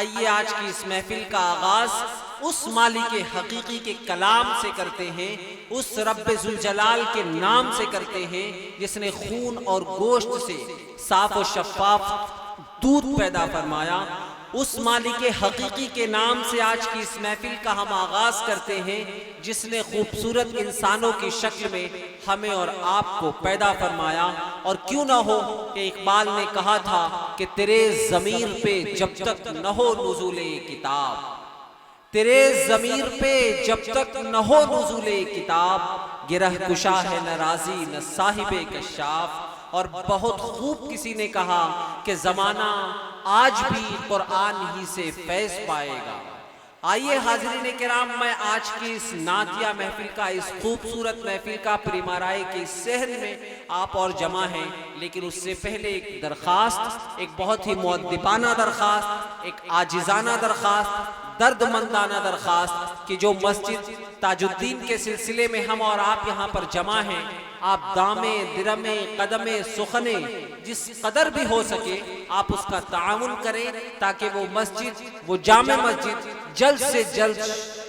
आइए आज की इस महफिल का आगाज उस मालिक हकीकी के कलाम से करते हैं, उस रब्बे जुल जलाल के नाम से करते हैं जिसने खून और गोश्त से साफ और शफाफ दूध पैदा फरमाया। उस मालिक हकीकी के नाम से आज की इस महफिल का हम आगाज करते हैं जिसने खूबसूरत इंसानों की शक्ल में हमें और आपको पैदा फरमाया। और क्यों ना हो कि इकबाल ने कहा था कि तेरे ज़मीर पे जब तक न हो नुज़ूले किताब, तेरे ज़मीर पे जब तक न हो नुज़ूले किताब, गिरह कुशा है न राज़ी न साहिबे कशाफ। और बहुत खूब किसी ने कहा कि ज़माना आज भी कुरान ही से फैज़ पाएगा। आइए हाज़रीन किराम, मैं आज की इस नातिया महफिल का, इस खूबसूरत महफिल का प्रीमाराए के सहन में आप और जमा हैं, लेकिन उससे पहले एक दरख्वास्त, एक बहुत ही मुअद्दिबाना दरख्वास्त, एक आजिज़ाना दरख्वास्त, दर्दमंदाना दरख्वास्त कि जो मस्जिद ताजुद्दीन के सिलसिले में हम और आप यहाँ पर जमा हैं, आप दामे दिरमे कदमे सुखने जिस कदर भी हो सके आप उसका ताउन करें ताकि वो मस्जिद, वो जामे मस्जिद जल्द से जल्द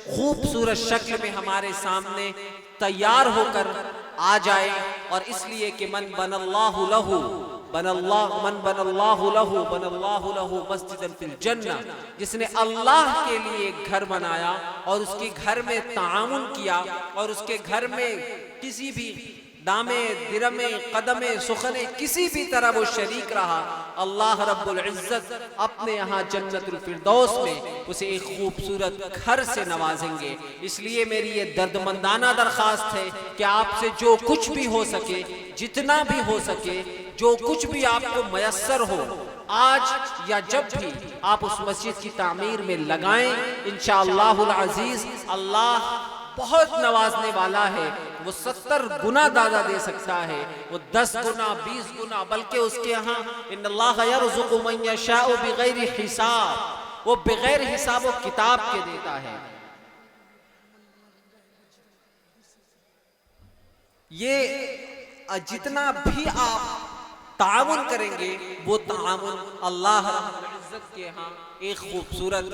खूबसूरत शक्ल में हमारे सामने तैयार होकर आ जाए। और इसलिए कि मन बनल्लाहु लहू बनल्लाहु मस्जिदन फिल जन्नह, जिसने अल्लाह के लिए घर बनाया और उसके घर में ताउन किया और उसके घर में किसी भी दामे दिरमे कदमे सुखने किसी भी तरह वो शरीक रहा, अल्लाह रब्बुल इज्जत अपने यहाँ जन्नतुल फिरदौस में उसे एक खूबसूरत घर से नवाजेंगे। इसलिए मेरी ये दर्दमंदाना दरख्वास्त है कि आपसे जो कुछ भी हो सके, जितना भी हो सके, जो कुछ भी आपको मयस्सर हो, आज या जब भी आप उस मस्जिद की तामीर में लगाएं। इंशाअल्लाहुल अजीज अल्लाह बहुत नवाजने वाला है। वो 70 गुना ज़्यादा दे सकता है, वो 10 गुना 20 गुना, बल्कि उसके यहाँ इन्नल्लाह यर्ज़ुक़ु मन यशाउ बिगैरि हिसाब, वो बगैर हिसाब व किताब के देता है। ये जितना भी आप ताउन करेंगे वो ताउन अल्लाह रब्बुल इज्जत के यहाँ एक खूबसूरत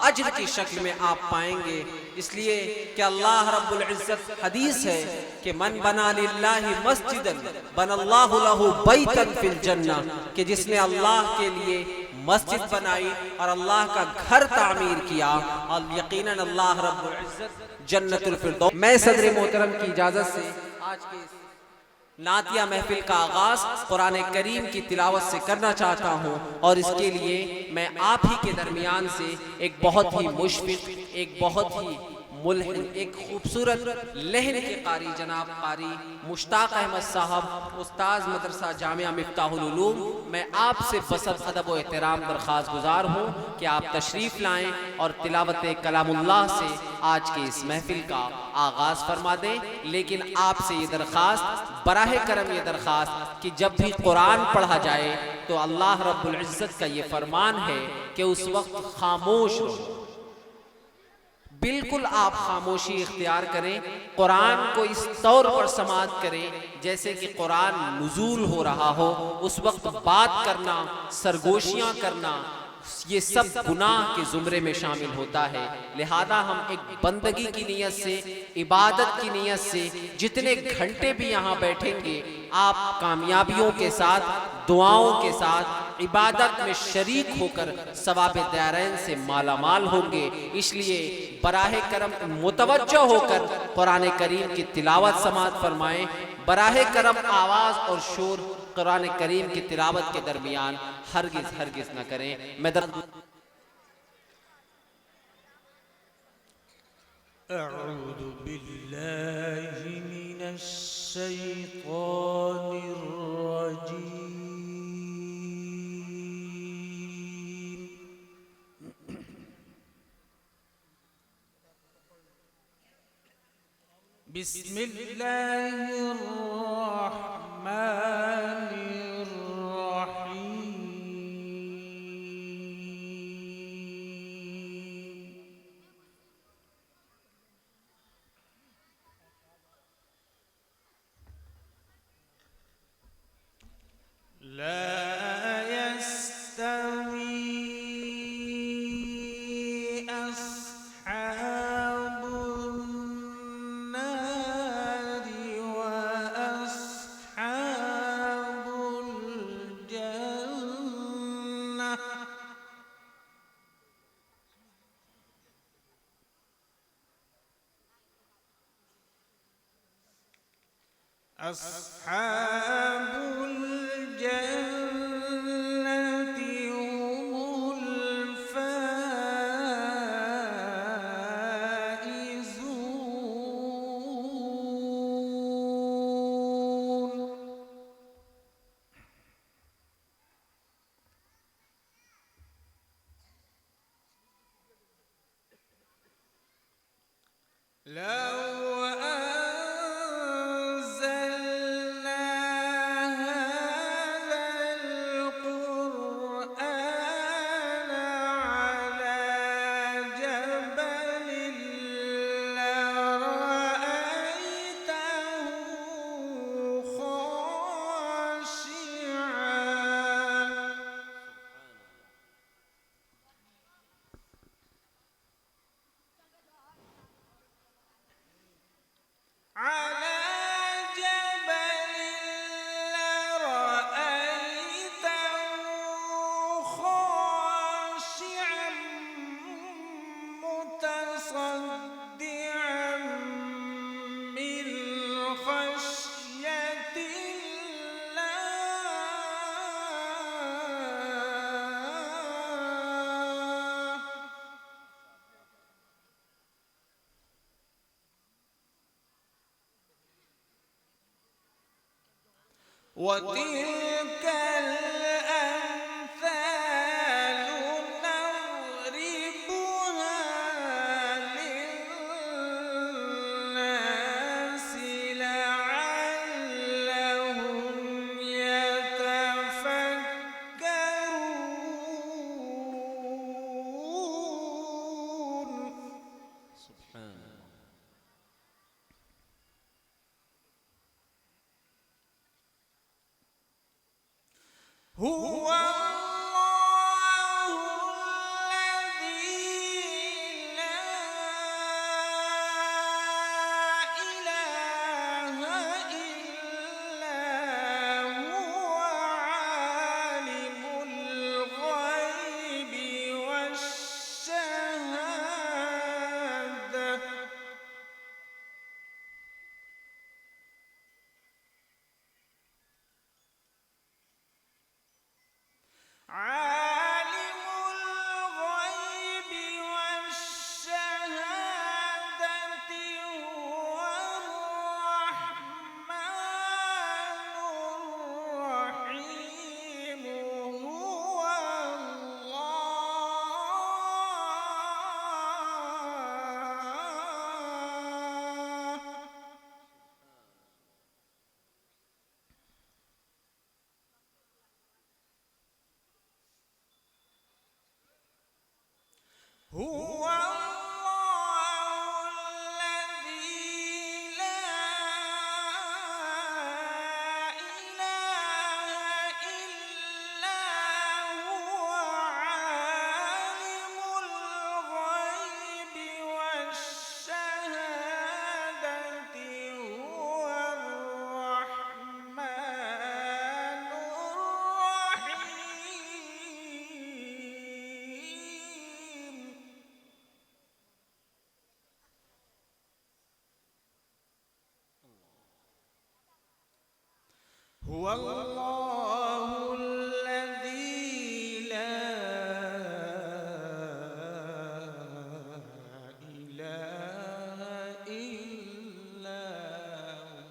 अज्र की शक्ल में आप पाएंगे। इसलिए कि अल्लाह रब्बुल इज्जत हदीस है कि मन बना लिल्लाहि मस्जिदन बनल्लाहु लहू बैतन फिल जन्नह, कि जिसने अल्लाह के लिए मस्जिद बनाई और अल्लाह का घर तामीर किया और यकीनन अल्लाह रब्बुल इज्जत जन्नतुल फिरदौस। मैं सदर मोहतरम की इजाजत से आज के नातिया महफिल का आगाज कुरान करीम की तिलावत से करना चाहता हूँ। और इसके लिए मैं आप ही के दरमियान से एक बहुत ही मुशफिक, एक बहुत ही मुल्हिन, एक खूबसूरत लहन के कारी जनाब कारी मुश्ताक अहमद साहब, उस्ताद मदरसा जामिया मिफ्ताहुल उलूम, मैं आपसे बसत अदब व एहतराम दरख्वास्त गुजार हूँ कि आप तशरीफ़ लाएँ और तिलावत कलामुल्लाह से आज के इस महफिल का आगाज़ फरमा दें। लेकिन आपसे ये दरख्वास्त, बराह करम ये दरख्वास्त कि जब भी कुरान पढ़ा जाए तो अल्लाह रब्बुल इज्जत का ये फरमान है कि उस वक्त खामोश रहो, बिल्कुल आप खामोशी इख्तियार करें। कुरान को इस तौर पर समाअत करें जैसे कि कुरान नुज़ूल हो रहा हो। उस वक्त बात करना, सरगोशियाँ करना, ये सब गुनाह के ज़ुमरे में शामिल होता है। लिहाजा हम एक बंदगी की नीयत से, इबादत की नीयत से जितने घंटे भी यहाँ बैठेंगे, आप कामयाबियों के साथ, दुआओं के साथ, इबादत में शरीक होकर सवाब दारैन से मालामाल होंगे। इसलिए बराह करम मुतवज्जो होकर कुरान करीम की तिलावत समाअत फरमाएं। बराह करम आवाज़ और शोर कुरान करीम की तिलावत के दरमियान हरगिज हरगिज न करें। मैं अऊज़ु बिल्लाहि मिनश शैतानिर रजीम। बिस्मिल्लाहिर रहमानिर रहीम। ला यस्तवी أصحاب الجنة هم الفائزون. لو أنزلنا هذا القرآن على جبل لرأيته خاشعا على جبل لرأيته خاشعا متصدعا من خشية الله. وتلك الأمثال نضربها للناس لعلهم يتفكرون. سبحان الله. هو الله الذي لا إله إلا هو عالم الغيب والشهادة. عالم الغيب والشهادة هو الرحمن الرحيم. هو الله. هو الله الذي لا إله إلا هو عالم الغيب والشهادة هو الرحمن الرحيم. هو الله الذي لا إله إلا هو.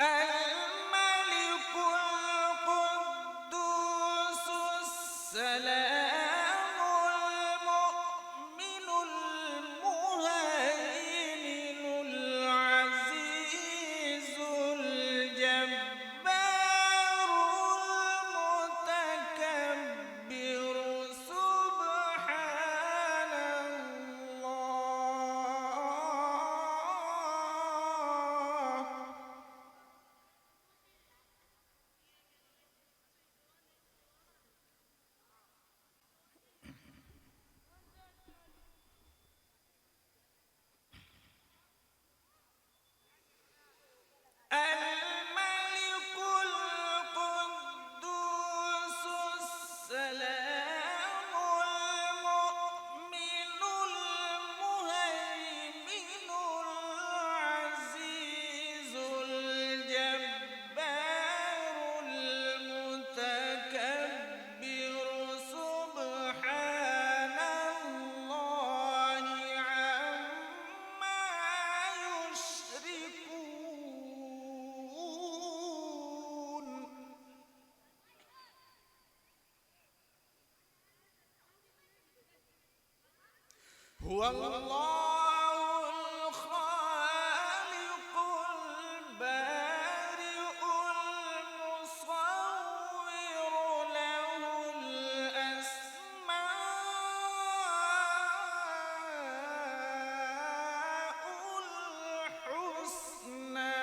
الملك القدوس السلام المؤمن المهيمن هو الله الخالق البارئ المصور له الأسماء الحسنى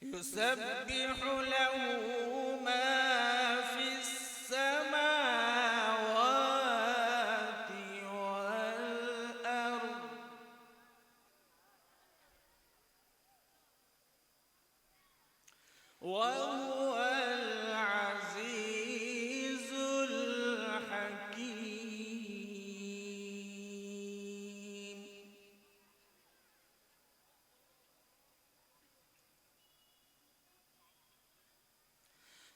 يسبح له ما في السماوات والأرض وهو العزيز الحكيم.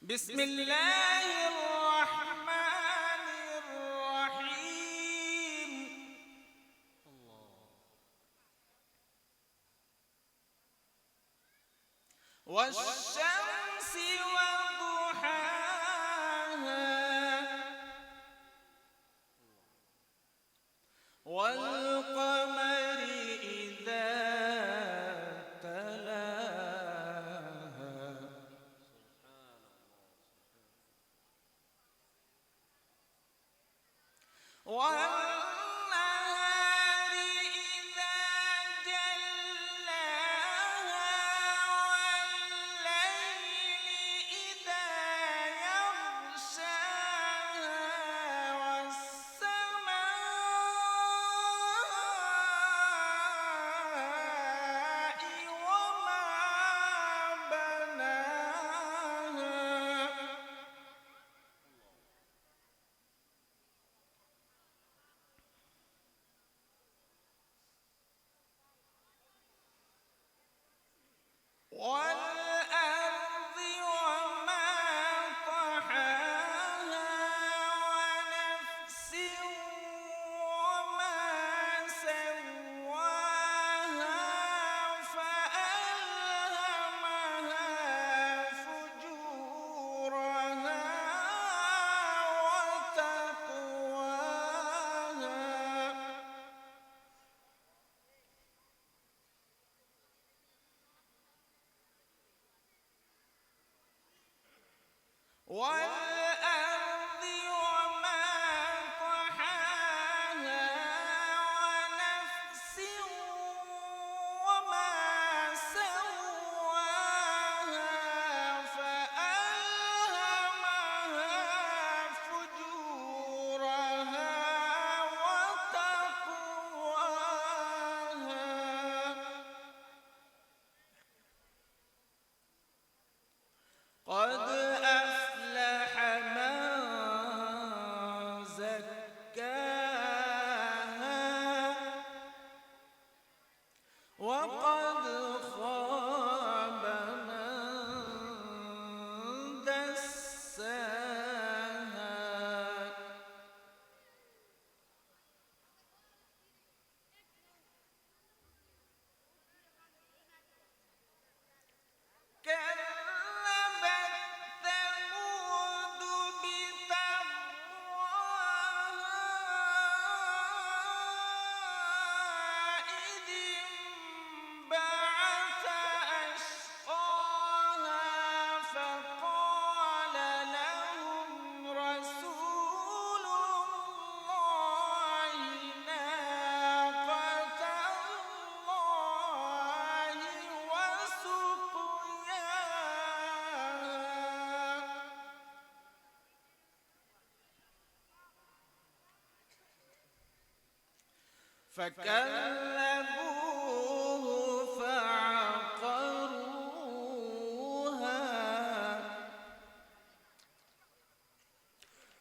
بسم الله الرحمن الرحيم. والشمس وضحاها والقمر إذا تلاها والنهار إذا جلاها والليل إذا يغشاها والسماء وما بناها والأرض وما طحاها ونفس وما سواها فألهمها فجورها وتقواها والأرض وما طحاها ونفس وما سواها فألهمها فجورها وتقواها قد أفلح من زكاها وقد خاب من دساها كذبت ثمود بطغواها إذ انبعث أشقاها فقال لهم رسول الله ناقة الله وسقياها فكذبوه فعقروها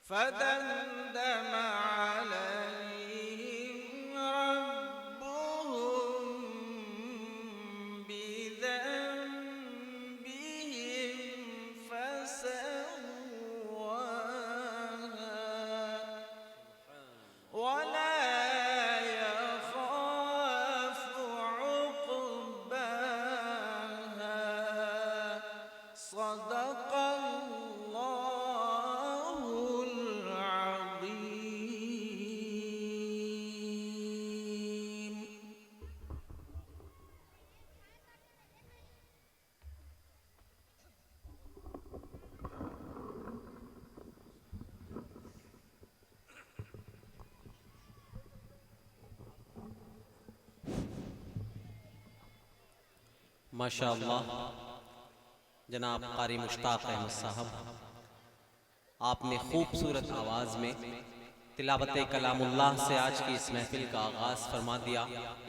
فدمدم عليهم ربهم بذنبهم فسواها ولا يخاف عقباها صدق الله माशाअल्लाह जनाब कारी मुश्ताक अहमद साहब, आपने खूबसूरत आवाज़ में तिलावत कलामुल्लाह से आज की इस महफिल का आगाज़ फरमा दिया।